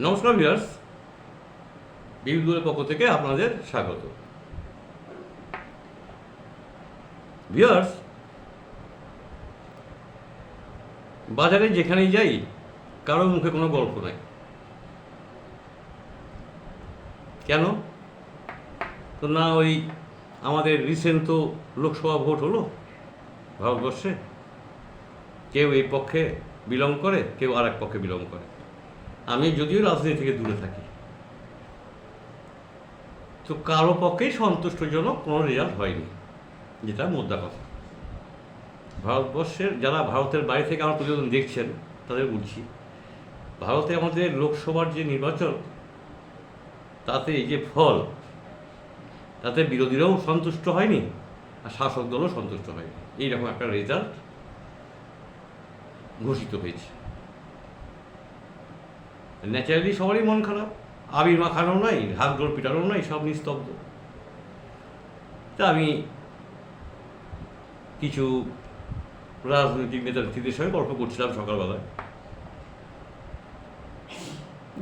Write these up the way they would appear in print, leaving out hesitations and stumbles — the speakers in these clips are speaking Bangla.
নমস্কার ভিউয়ার্স, বিবিগুলোর পক্ষ থেকে আপনাদের স্বাগত। ভিউয়ার্স, বাজারে যেখানেই যাই কারো মুখে কোনো গল্প নাই। কেন? তো না, ওই আমাদের রিসেন্ট তো লোকসভা ভোট হলো ভারতবর্ষে, কেউ এই পক্ষে বিলং করে, কেউ আর এক পক্ষে বিলং করে। আমি যদিও রাজনীতি থেকে দূরে থাকি, তো কারো পক্ষেই সন্তুষ্টজনক কোনো রেজাল্ট হয়নি, যেটা মোদ্দা কথা। ভারতবর্ষের যারা ভারতের বাইরে থেকে আমার প্রতিবেদন দেখছেন তাদের বলছি, ভারতে আমাদের লোকসভার যে নির্বাচন, তাতে এই যে ফল, তাতে বিরোধীরাও সন্তুষ্ট হয়নি আর শাসক দলও সন্তুষ্ট হয়নি। এইরকম একটা রেজাল্ট ঘোষিত হয়েছে। ন্যাচারালি সবারই মন খারাপ, আবির মাখানো নাই, হাত গোল পিটানো নাই, সব নিস্তব্ধ। তা আমি কিছু রাজনৈতিক নেতা নেত্রীদের সঙ্গে গল্প করছিলাম সকালবেলায়,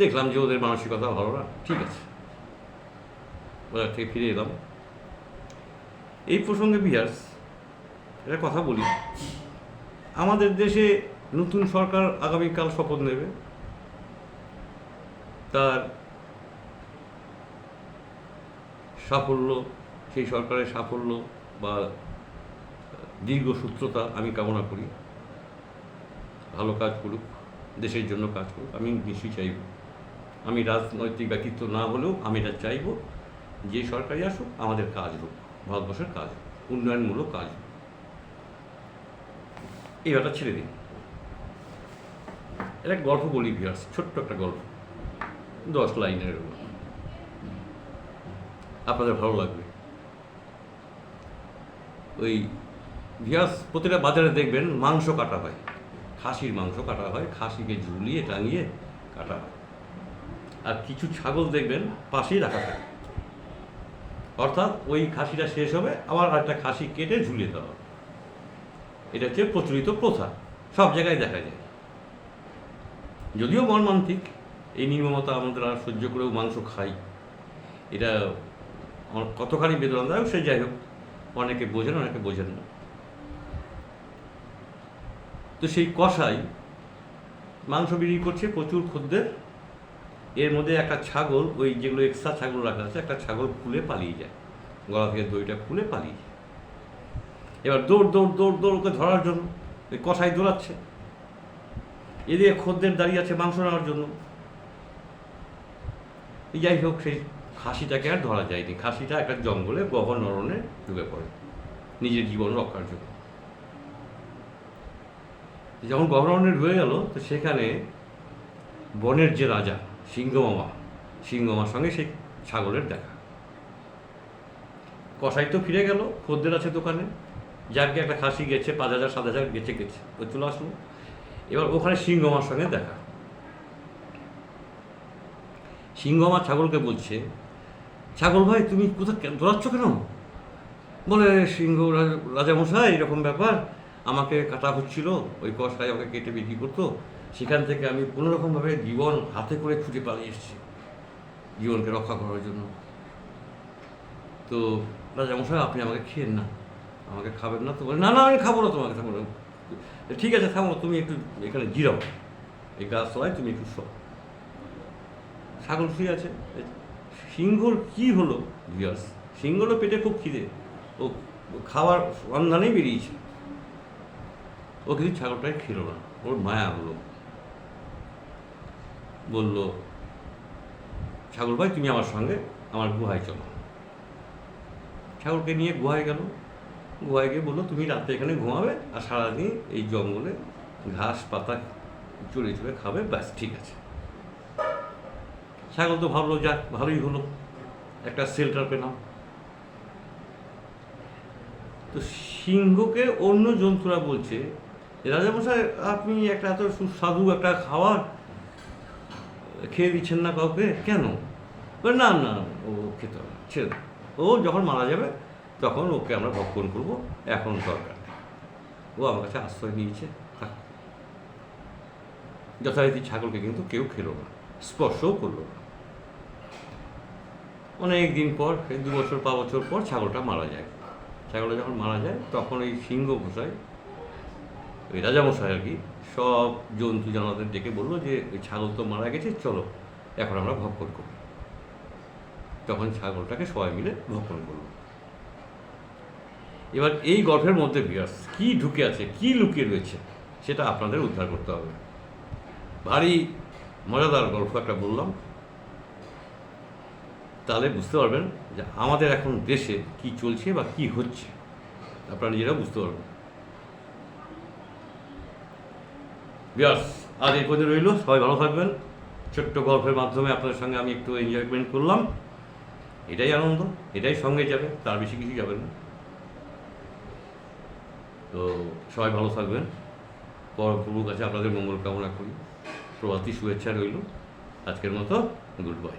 দেখলাম যে ওদের মানসিকতা ভালো না। ঠিক আছে, বাজার থেকে ফিরে এলাম। এই প্রসঙ্গে ভিউয়ার্স একটা কথা বলি, আমাদের দেশে নতুন সরকার আগামীকাল শপথ নেবে। তার সাফল্য, সেই সরকারের সাফল্য বা দীর্ঘসূত্রতা আমি কামনা করি। ভালো কাজ করুক, দেশের জন্য কাজ করুক, আমি নিশ্চয়ই চাইব। আমি রাজনৈতিক ব্যক্তিত্ব না হলেও আমি এটা চাইব, যে সরকারই আসুক আমাদের কাজ হোক, ভারতবর্ষের কাজ হোক, উন্নয়নমূলক কাজ হোক। এই ব্যাপারটা ছেড়ে দিন, এটা গল্প বলি ভিউয়ার্স, ছোট্ট একটা গল্প, 10 লাইনের, আপনাদের ভালো লাগবে। ওই ভিউয়ার্স, প্রতিটা বাজারে দেখবেন মাংস কাটা হয়, খাসির মাংস কাটা হয়, খাসিকে ঝুলিয়ে টাঙিয়ে কাটা হয়। আর কিছু ছাগল দেখবেন পাশেই রাখা থাকে, অর্থাৎ ওই খাসিটা শেষ হবে আবার একটা খাসি কেটে ঝুলিয়ে দেওয়া হবে। এটা হচ্ছে প্রচলিত প্রথা, সব জায়গায় দেখা যায়। যদিও মর্মান্তিক, এই নির্মমতা আমাদের আর সহ্য করেও মাংস খাই, এটা আমার কতখানি বেদনাদায়ক সে যাই হোক, অনেকে বোঝেন অনেকে বোঝেন না। তো সেই কষাই মাংস বিক্রি করছে, প্রচুর খদ্দের। এর মধ্যে একটা ছাগল, ওই যেগুলো এক্সট্রা ছাগল রাখা আছে, একটা ছাগল খুলে পালিয়ে যায়, গলা থেকে দইটা খুলে পালিয়ে যায়। এবার দৌড় দৌড় দৌড় দৌড় ওকে ধরার জন্য ওই কষাই দৌড়াচ্ছে, এদিকে খদ্দের দাঁড়িয়ে আছে মাংস নেওয়ার জন্য। যাই হোক, সেই খাসিটাকে আর ধরা যায়নি। খাসিটা একটা জঙ্গলে গহন অরণ্যে ঢুকে পড়ে নিজের জীবন রক্ষার জন্য। যখন গহন অরণ্যে ঢুকে গেল, তো সেখানে বনের যে রাজা সিংহমামার সঙ্গে সেই ছাগলের দেখা। কসাই তো ফিরে গেল, খদ্দের আছে দোকানে, যাকে একটা খাসি গেছে, 5,000 7,000 গেছে ও চলে আসলো। এবার ওখানে সিংহমার সঙ্গে দেখা। সিংহমা ছাগলকে বলছে, ছাগল ভাই তুমি কোথায় দৌড়াচ্ছ কেন? বলে, সিংহ রাজামশাই এরকম ব্যাপার, আমাকে কাটা হচ্ছিল, ওই কসাই আমাকে কেটে বিক্রি করতো, সেখান থেকে আমি কোনোরকমভাবে জীবন হাতে করে ছুটে পালিয়ে এসেছি জীবনকে রক্ষা করার জন্য। তো রাজামশাই আপনি আমাকে খেয়েন না, আমাকে খাবেন না? তো বলে, না না আমি খাবো না তোমাকে, থামো। ঠিক আছে থামো, তুমি একটু এখানে জিরাও, এই গাছতলায় তুমি একটু শো। ছাগল শুয়ে আছে। সিংহর কি হলো ভিউয়ার্স, সিংহরও পেটে খুব খিদে, ও খাওয়ার সন্ধানেই বেরিয়েছে। ও কিন্তু ছাগলটাই খেলো না, ওর মায়া হলো। বলল, ছাগল ভাই তুমি আমার সঙ্গে আমার গুহায় চলো। ছাগলকে নিয়ে গুহায় গেল। গুহায় গিয়ে বললো, তুমি রাতে এখানে ঘুমাবে আর সারাদিন এই জঙ্গলে ঘাস পাতা চড়ে চড়ে খাবে, ব্যাস ঠিক আছে। ছাগল তো ভাবলো, যাক ভালোই হলো, একটা শেল্টার পেলাম। তো সিংহকে অন্য জন্তুরা বলছে, রাজামশাই আপনি একটা এত সুস্বাদু একটা খাবার খেয়ে দিচ্ছেন না কাউকে, কেন? না না, ও খেতে হবে, ছেড়ে দাও, ও যখন মারা যাবে তখন ওকে আমরা ভক্ষণ করবো, এখন দরকার নেই। ও আমার কাছে আশ্রয় নিয়েছে, থাক। যথারীতি ছাগলকে কিন্তু কেউ খেলো না। স্পর্শও করলো না। অনেক দিন পর, এই 2 বছর 5 বছর পর ছাগলটা মারা যায়। ছাগলটা যখন মারা যায় তখন ওই সিংহ গোসাই, ওই রাজামশাই আর কি, সব জন্তু জানোয়ারদের ডেকে বললো যে ওই ছাগল তো মারা গেছে, চলো এখন আমরা ভক্ষণ করি। তখন ছাগলটাকে সবাই মিলে ভক্ষণ করলো। এবার এই গল্পের মধ্যে বিয়াস কি ঢুকে আছে, কি লুকিয়ে রয়েছে, সেটা আপনাদের উদ্ধার করতে হবে। ভারী মজাদার গল্প একটা বললাম, তাহলে বুঝতে পারবেন যে আমাদের এখন দেশে কি চলছে বা কি হচ্ছে, আপনারা নিজেরাও বুঝতে পারবেন। বিয়াস আজ এই পর্যন্ত রইল, সবাই ভালো থাকবেন। ছোট্ট গল্পের মাধ্যমে আপনাদের সঙ্গে আমি একটু এনজয়মেন্ট করলাম, এটাই আনন্দ, এটাই সঙ্গে যাবে, তার বেশি কিছু যাবে না। তো সবাই ভালো থাকবেন, প্রভুর কাছে আপনাদের মঙ্গল কামনা করি। প্রভাতী শুভেচ্ছা রইল। আজকের মতো গুড বাই।